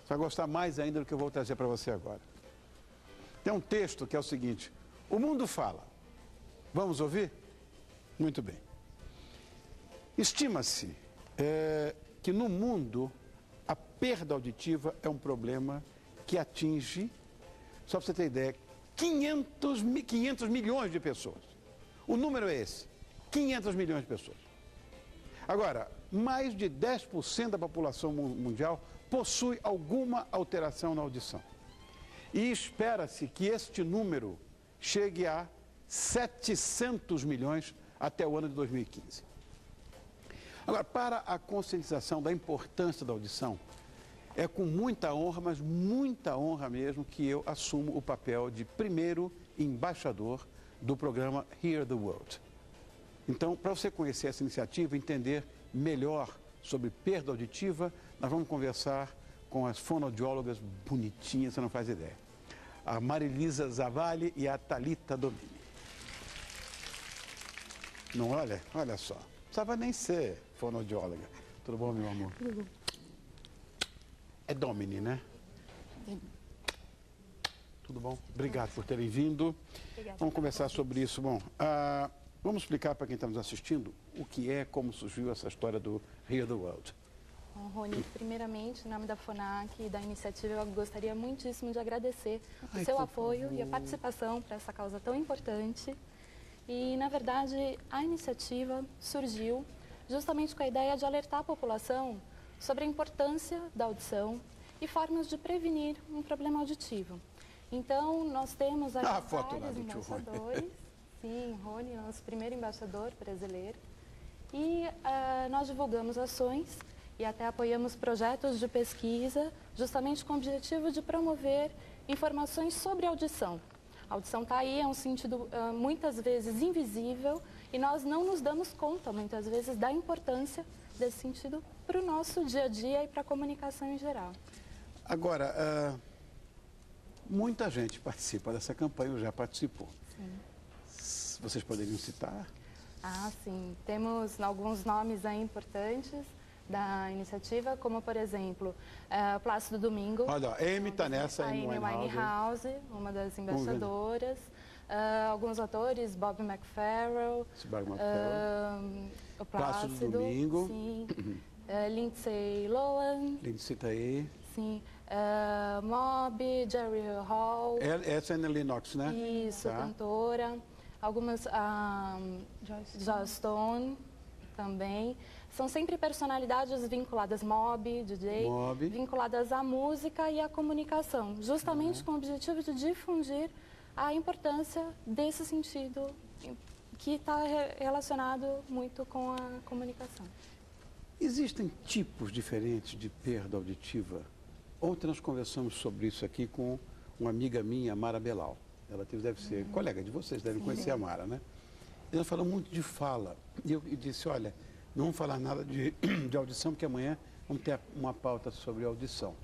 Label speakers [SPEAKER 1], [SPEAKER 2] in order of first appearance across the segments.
[SPEAKER 1] vai gostar mais ainda do que eu vou trazer para você agora. Tem um texto que é o seguinte: o mundo fala. Vamos ouvir? Muito bem. Estima-se que no mundo a perda auditiva é um problema que atinge, só para você ter ideia, 500 milhões de pessoas. O número é esse, 500 milhões de pessoas. Agora, mais de 10% da população mundial possui alguma alteração na audição. E espera-se que este número chegue a 700 milhões até o ano de 2015. Agora, para a conscientização da importância da audição, é com muita honra, mas muita honra mesmo, que eu assumo o papel de primeiro embaixador do programa Hear the World. Então, para você conhecer essa iniciativa, entender melhor sobre perda auditiva, nós vamos conversar com as fonoaudiólogas bonitinhas, você não faz ideia. A Marilisa Zavalli e a Thalita Domini. Não, olha só. Não precisava nem ser fonoaudióloga. Tudo bom, meu amor?
[SPEAKER 2] Tudo bom.
[SPEAKER 1] É Domini, né? Tudo bom? Obrigado por terem vindo.
[SPEAKER 2] Obrigada.
[SPEAKER 1] Vamos conversar sobre isso. Bom, vamos explicar para quem está nos assistindo o que é, como surgiu essa história do Hear the World.
[SPEAKER 2] Bom, Rony, primeiramente, em nome da FONAC e da iniciativa, eu gostaria muitíssimo de agradecer o seu apoio e a participação para essa causa tão importante. E, na verdade, a iniciativa surgiu justamente com a ideia de alertar a população sobre a importância da audição e formas de prevenir um problema auditivo. Então, nós temos aqui vários embaixadores. Sim, Rony, nosso primeiro embaixador brasileiro. E nós divulgamos ações e até apoiamos projetos de pesquisa, justamente com o objetivo de promover informações sobre audição. A audição está aí, é um sentido muitas vezes invisível e nós não nos damos conta, muitas vezes, da importância desse sentido para o nosso dia a dia e para a comunicação em geral.
[SPEAKER 1] Agora, muita gente participa dessa campanha, ou já participou.
[SPEAKER 2] Sim.
[SPEAKER 1] Vocês poderiam citar?
[SPEAKER 2] Ah, sim. Temos alguns nomes aí importantes da iniciativa, como, por exemplo, Plácido Domingo.
[SPEAKER 1] Olha, a Amy está nessa,
[SPEAKER 2] a Amy Winehouse, uma das embaixadoras. Alguns atores, Bob McFerrin, o Plácido
[SPEAKER 1] Domingo.
[SPEAKER 2] Sim. Lindsay Lohan.
[SPEAKER 1] Lindsay está aí.
[SPEAKER 2] Sim. Mob, Jerry Hall.
[SPEAKER 1] Essa é a Annie Lennox, né?
[SPEAKER 2] Isso, cantora. Algumas, Joss Stone também. São sempre personalidades vinculadas, Mob, DJ, vinculadas à música e à comunicação, justamente com o objetivo de difundir a importância desse sentido que está relacionado muito com a comunicação.
[SPEAKER 1] Existem tipos diferentes de perda auditiva. Ontem nós conversamos sobre isso aqui com uma amiga minha, Mara Belal. Ela deve ser colega de vocês, devem conhecer a Mara, né? E ela falou muito de fala. E eu disse, olha, não vamos falar nada de audição, porque amanhã vamos ter uma pauta sobre audição.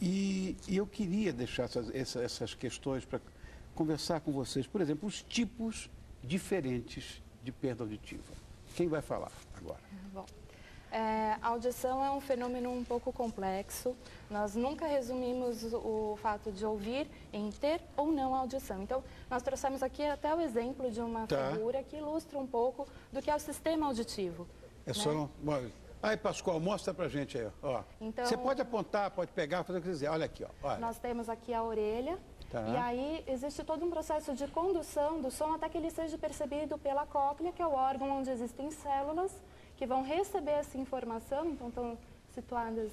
[SPEAKER 1] E eu queria deixar essas questões para conversar com vocês. Por exemplo, os tipos diferentes de perda auditiva. Quem vai falar agora?
[SPEAKER 2] Bom, a audição é um fenômeno um pouco complexo. Nós nunca resumimos o fato de ouvir em ter ou não audição. Então, nós trouxemos aqui até o exemplo de uma figura que ilustra um pouco do que é o sistema auditivo.
[SPEAKER 1] Só... Aí, Pascoal, mostra pra gente aí, ó. Então, você pode apontar, pode pegar, fazer o que quiser. Olha aqui, ó. Olha.
[SPEAKER 2] Nós temos aqui a orelha. E aí existe todo um processo de condução do som até que ele seja percebido pela cóclea, que é o órgão onde existem células que vão receber essa informação, então estão situadas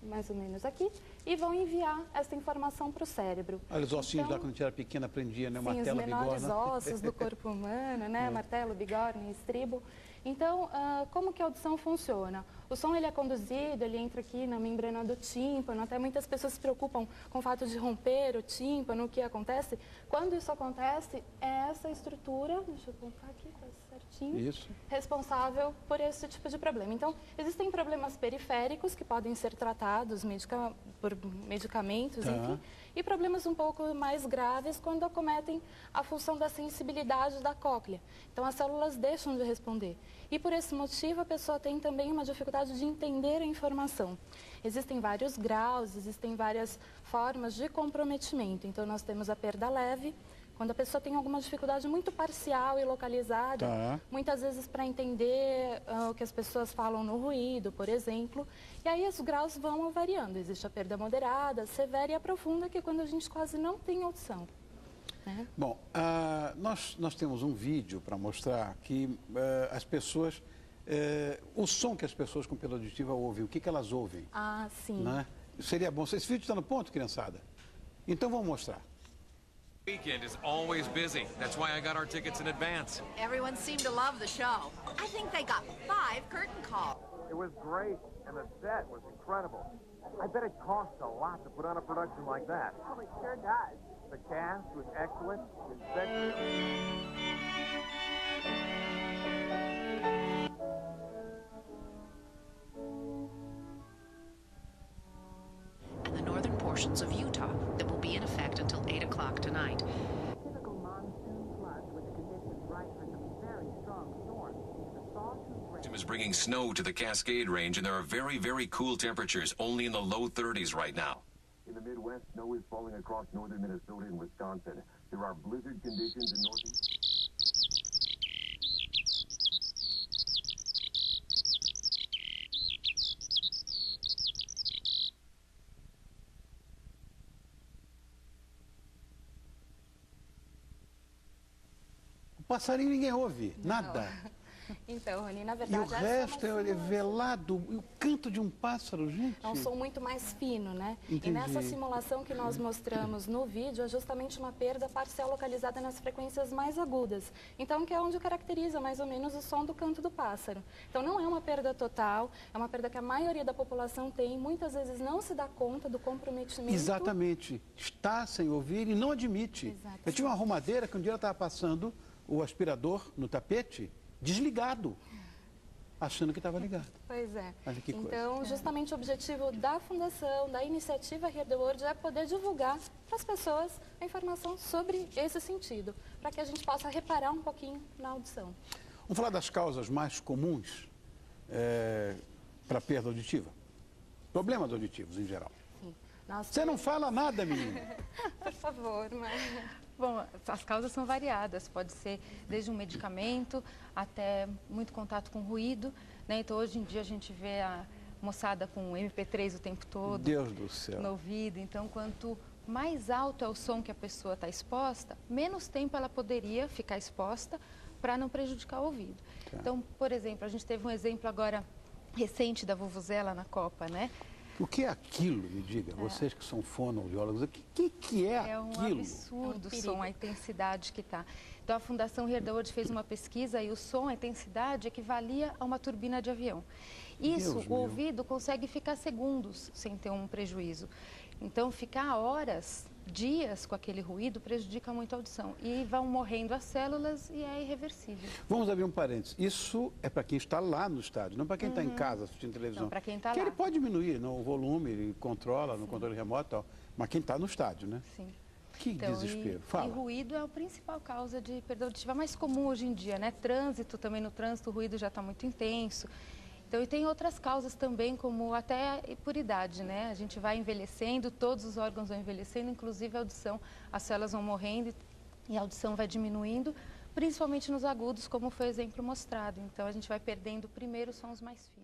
[SPEAKER 2] mais ou menos aqui, e vão enviar essa informação para o cérebro.
[SPEAKER 1] Olha os ossinhos lá, quando a gente era pequena, aprendia, né?
[SPEAKER 2] Sim,
[SPEAKER 1] Martelo,
[SPEAKER 2] os menores
[SPEAKER 1] bigorna.
[SPEAKER 2] ossos do corpo humano, né? Martelo, bigorna, estribo. Então, como que a audição funciona? O som ele é conduzido, ele entra aqui na membrana do tímpano, até muitas pessoas se preocupam com o fato de romper o tímpano, o que acontece. Quando isso acontece, é essa estrutura, deixa eu colocar aqui, tá certinho, responsável por esse tipo de problema. Então, existem problemas periféricos que podem ser tratados por medicamentos, enfim, e problemas um pouco mais graves quando acometem a função da sensibilidade da cóclea. Então, as células deixam de responder. E por esse motivo a pessoa tem também uma dificuldade de entender a informação. Existem vários graus, existem várias formas de comprometimento. Então nós temos a perda leve, quando a pessoa tem alguma dificuldade muito parcial e localizada, muitas vezes para entender o que as pessoas falam no ruído, por exemplo. E aí os graus vão variando. Existe a perda moderada, severa e a profunda, que é quando a gente quase não tem audição.
[SPEAKER 1] Bom, nós temos um vídeo para mostrar que as pessoas, o som que as pessoas com perda auditiva ouvem, o que elas ouvem.
[SPEAKER 2] Ah, sim.
[SPEAKER 1] Né? Seria bom. Esse vídeo está no ponto, criançada? Então vamos mostrar.
[SPEAKER 3] Weekend is always busy. That's why I got our tickets in advance.
[SPEAKER 4] Everyone seemed to love the show. I think they got 5 curtain calls.
[SPEAKER 5] It was great, and the set was incredible. I bet it costs a lot to put on a production like that.
[SPEAKER 4] Oh, it sure does.
[SPEAKER 5] The cast was excellent. The
[SPEAKER 6] and the northern portions of Utah that will be in effect until 8 o'clock tonight.
[SPEAKER 4] Typical monsoon floods with the conditions right for some very strong storms. The sawtooth rain.
[SPEAKER 3] Is bringing snow to the Cascade Range, and there are very, very cool temperatures, only in the low 30s right now.
[SPEAKER 5] In the Midwest, snow is falling across northern Minnesota and Wisconsin. There are blizzard conditions in northeast.
[SPEAKER 1] O passarinho ninguém ouve, nada.
[SPEAKER 2] Então, Rony, na
[SPEAKER 1] E
[SPEAKER 2] verdade...
[SPEAKER 1] o resto é velado. E o canto de um pássaro, gente.
[SPEAKER 2] É um som muito mais fino, né?
[SPEAKER 1] Entendi.
[SPEAKER 2] E nessa simulação que nós mostramos no vídeo, é justamente uma perda parcial localizada nas frequências mais agudas. Então, que é onde caracteriza mais ou menos o som do canto do pássaro. Então, não é uma perda total, é uma perda que a maioria da população tem, muitas vezes não se dá conta do comprometimento.
[SPEAKER 1] Exatamente. Está sem ouvir e não admite.
[SPEAKER 2] Exatamente.
[SPEAKER 1] Eu tinha uma arrumadeira que um dia ela estava passando o aspirador no tapete, desligado, achando que estava ligado.
[SPEAKER 2] Pois é.
[SPEAKER 1] Olha que coisa.
[SPEAKER 2] Então, justamente o objetivo da Fundação, da iniciativa Hear the World, é poder divulgar para as pessoas a informação sobre esse sentido, para que a gente possa reparar um pouquinho na audição.
[SPEAKER 1] Vamos falar das causas mais comuns para perda auditiva. Problemas auditivos em geral.
[SPEAKER 2] Sim.
[SPEAKER 1] Você não fala nada, menina.
[SPEAKER 2] Por favor, mas...
[SPEAKER 7] Bom, as causas são variadas, pode ser desde um medicamento até muito contato com ruído, né? Então hoje em dia a gente vê a moçada com MP3 o tempo todo,
[SPEAKER 1] Deus do céu.
[SPEAKER 7] no ouvido. Então quanto mais alto é o som que a pessoa está exposta, menos tempo ela poderia ficar exposta para não prejudicar o ouvido.
[SPEAKER 1] Tá.
[SPEAKER 7] Então, por exemplo, a gente teve um exemplo agora recente da vuvuzela na Copa, né?
[SPEAKER 1] O que é aquilo, me diga? Vocês que são fonoaudiólogos, o que é
[SPEAKER 7] É um
[SPEAKER 1] aquilo?
[SPEAKER 7] absurdo o
[SPEAKER 2] perigo.
[SPEAKER 7] som, a intensidade que está. Então, a Fundação Hear the World fez uma pesquisa e o som, a intensidade, equivalia a uma turbina de avião. Isso,
[SPEAKER 1] Deus
[SPEAKER 7] o
[SPEAKER 1] meu.
[SPEAKER 7] ouvido consegue ficar segundos sem ter um prejuízo. Então, ficar horas, dias com aquele ruído prejudica muito a audição. E vão morrendo as células e é irreversível.
[SPEAKER 1] Vamos abrir um parênteses. Isso é para quem está lá no estádio, não para quem está em casa assistindo televisão.
[SPEAKER 7] Não, para quem está
[SPEAKER 1] Que
[SPEAKER 7] lá.
[SPEAKER 1] ele pode diminuir o volume, ele controla no controle remoto e tal. Mas quem está no estádio, né?
[SPEAKER 7] Sim.
[SPEAKER 1] Que desespero.
[SPEAKER 7] E
[SPEAKER 1] Fala.
[SPEAKER 7] ruído é a principal causa de perda auditiva mais comum hoje em dia, né? Trânsito, também no trânsito o ruído já está muito intenso. Então, e tem outras causas também, como até por idade, né? A gente vai envelhecendo, todos os órgãos vão envelhecendo, inclusive a audição, as células vão morrendo e a audição vai diminuindo, principalmente nos agudos, como foi o exemplo mostrado. Então, a gente vai perdendo primeiro os sons mais finos.